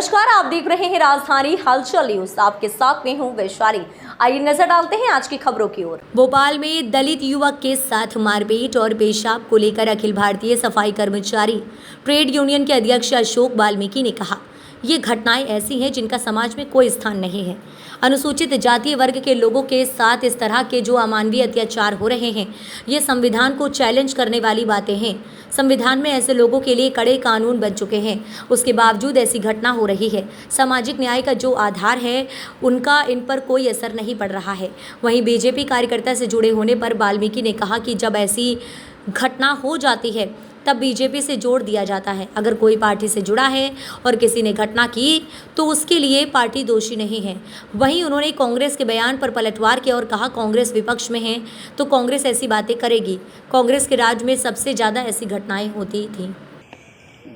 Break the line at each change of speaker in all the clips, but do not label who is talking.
नमस्कार, आप देख रहे हैं राजधानी हलचल न्यूज। आपके साथ में हूं वैशाली। आइए नजर डालते हैं आज की खबरों की ओर। भोपाल में दलित युवक के साथ मारपीट और पेशाब को लेकर अखिल भारतीय सफाई कर्मचारी ट्रेड यूनियन के अध्यक्ष अशोक वाल्मीकि ने कहा, ये घटनाएं ऐसी हैं जिनका समाज में कोई स्थान नहीं है। अनुसूचित जातीय वर्ग के लोगों के साथ इस तरह के जो अमानवीय अत्याचार हो रहे हैं, ये संविधान को चैलेंज करने वाली बातें हैं। संविधान में ऐसे लोगों के लिए कड़े कानून बन चुके हैं, उसके बावजूद ऐसी घटना हो रही है। सामाजिक न्याय का जो आधार है, उनका इन पर कोई असर नहीं पड़ रहा है। वहीं बीजेपी कार्यकर्ता से जुड़े होने पर वाल्मीकि ने कहा कि जब ऐसी घटना हो जाती है तब बीजेपी से जोड़ दिया जाता है। अगर कोई पार्टी से जुड़ा है और किसी ने घटना की तो उसके लिए पार्टी दोषी नहीं है। वहीं उन्होंने कांग्रेस के बयान पर पलटवार किया और कहा, कांग्रेस विपक्ष में है तो कांग्रेस ऐसी बातें करेगी। कांग्रेस के राज में सबसे ज़्यादा ऐसी घटनाएं होती थीं।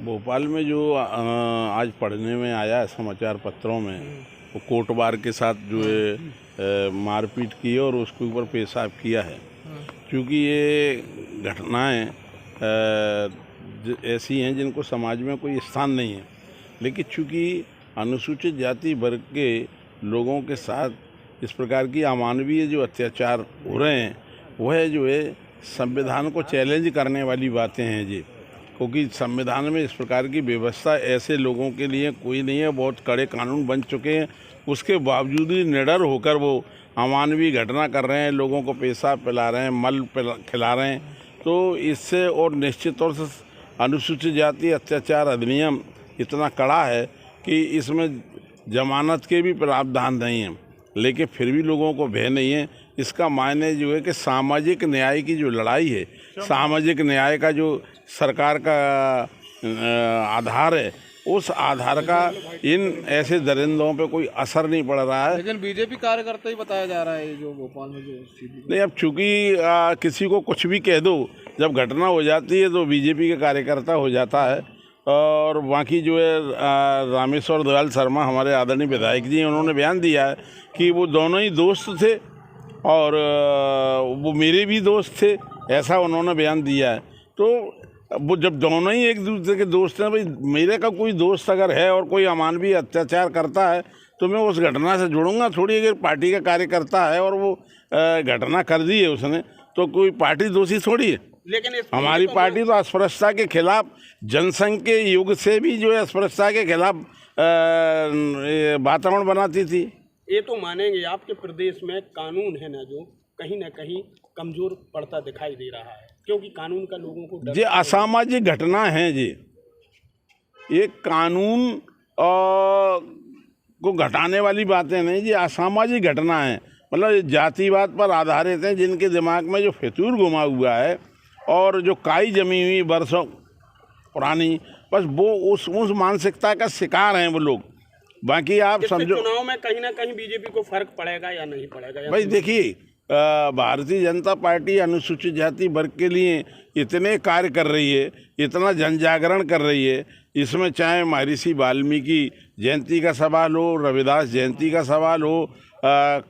भोपाल में जो आज पढ़ने में आया समाचार पत्रों में, वो कोर्ट बार के साथ जो है मारपीट की और उसके ऊपर पेशाब किया है। क्योंकि ये घटनाएं ऐसी हैं जिनको समाज में कोई स्थान नहीं है, लेकिन चूँकि अनुसूचित जाति वर्ग के लोगों के साथ इस प्रकार की अमानवीय जो अत्याचार हो रहे हैं, वह जो है संविधान को चैलेंज करने वाली बातें हैं जी। क्योंकि संविधान में इस प्रकार की व्यवस्था ऐसे लोगों के लिए कोई नहीं है। बहुत कड़े कानून बन चुके हैं, उसके बावजूद भी निडर होकर वो अमानवीय घटना कर रहे हैं, लोगों को पेशाब पिला रहे हैं, मल खिला रहे हैं। तो इससे और निश्चित तौर से अनुसूचित जाति अत्याचार अधिनियम इतना कड़ा है कि इसमें जमानत के भी प्रावधान नहीं हैं, लेकिन फिर भी लोगों को भय नहीं है। इसका मायने जो है कि सामाजिक न्याय की जो लड़ाई है, सामाजिक न्याय का जो सरकार का आधार है, उस आधार का इन ऐसे दरिंदों पे कोई असर नहीं पड़ रहा है।
लेकिन बीजेपी कार्यकर्ता ही बताया जा रहा है जो भोपाल में जो
नहीं। अब चूँकि किसी को कुछ भी कह दो, जब घटना हो जाती है तो बीजेपी के कार्यकर्ता हो जाता है। और बाकी जो है रामेश्वर दयाल शर्मा हमारे आदरणीय विधायक जी, उन्होंने बयान दिया है कि वो दोनों ही दोस्त थे और वो मेरे भी दोस्त थे, ऐसा उन्होंने बयान दिया है। तो वो जब दोनों ही एक दूसरे के दोस्त हैं, भाई मेरे का कोई दोस्त अगर है और कोई अमानवीय अत्याचार करता है तो मैं उस घटना से जुड़ूंगा थोड़ी। अगर पार्टी का कार्यकर्ता है और वो घटना कर दी है उसने, तो कोई पार्टी दोषी थोड़ी है।
लेकिन
हमारी पार्टी तो अस्पृश्यता के खिलाफ, जनसंघ के युग से भी जो है अस्पृश्यता के खिलाफ वातावरण बनाती थी।
ये तो मानेंगे आपके प्रदेश में कानून है ना, जो कहीं ना कहीं कमजोर पड़ता दिखाई दे रहा है, क्योंकि कानून का लोगों को डर।
ये असामाजिक घटना है जी, ये कानून को घटाने वाली बातें नहीं जी, असामाजिक घटना है। मतलब जातिवाद पर आधारित है, जिनके दिमाग में जो फितूर घुमा हुआ है और जो काई जमी हुई वर्षों पुरानी, बस वो उस मानसिकता का शिकार हैं वो लोग। बाकी आप समझो
चुनाव में कहीं ना कहीं बीजेपी को फर्क पड़ेगा या नहीं पड़ेगा।
भाई देखिए, भारतीय जनता पार्टी अनुसूचित जाति वर्ग के लिए इतने कार्य कर रही है, इतना जन जागरण कर रही है। इसमें चाहे महर्षि वाल्मीकि जयंती का सवाल हो, रविदास जयंती का सवाल हो,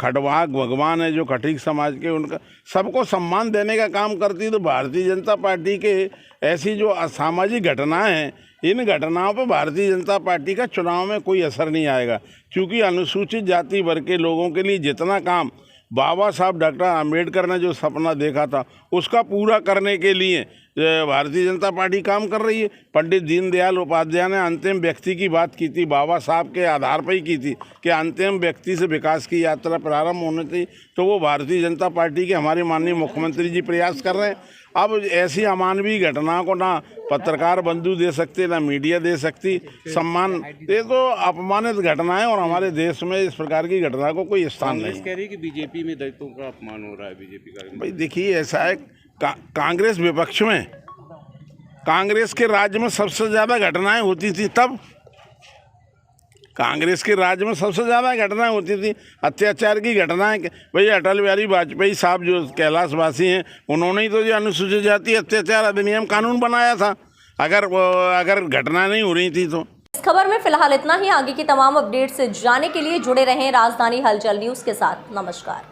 खड़वाक भगवान है जो खटीक समाज के, उनका सबको सम्मान देने का काम करती है। तो भारतीय जनता पार्टी के ऐसी जो असामाजिक घटनाएं हैं, इन घटनाओं पर भारतीय जनता पार्टी का चुनाव में कोई असर नहीं आएगा। क्योंकि अनुसूचित जाति वर्ग के लोगों के लिए जितना काम बाबा साहब डॉक्टर आम्बेडकर ने जो सपना देखा था, उसका पूरा करने के लिए भारतीय जनता पार्टी काम कर रही है। पंडित दीनदयाल उपाध्याय ने अंतिम व्यक्ति की बात की थी, बाबा साहब के आधार पर ही की थी कि अंतिम व्यक्ति से विकास की यात्रा प्रारंभ होनी थी। तो वो भारतीय जनता पार्टी के हमारे माननीय मुख्यमंत्री जी प्रयास कर रहे हैं। अब ऐसी अमानवीय घटना को ना पत्रकार बंधु दे सकते, ना मीडिया दे सकती सम्मान। ये तो अपमानित घटना है और हमारे देश में इस प्रकार की घटना को कोई स्थान नहीं।
कह रही है कि बीजेपी में दलितों का अपमान हो रहा है। बीजेपी का
भाई देखिए, ऐसा है, कांग्रेस विपक्ष में, कांग्रेस के राज्य में सबसे ज़्यादा घटनाएं होती थी। तब कांग्रेस के राज्य में सबसे ज़्यादा घटनाएं होती थी, अत्याचार की घटनाएं। भाई अटल बिहारी वाजपेयी साहब जो कैलाशवासी हैं, उन्होंने ही तो जो अनुसूचित जाति अत्याचार अधिनियम कानून बनाया था। अगर घटना नहीं हो रही थी तो।
इस खबर में फिलहाल इतना ही। आगे की तमाम अपडेट से जाने के लिए जुड़े रहें राजधानी हलचल न्यूज के साथ। नमस्कार।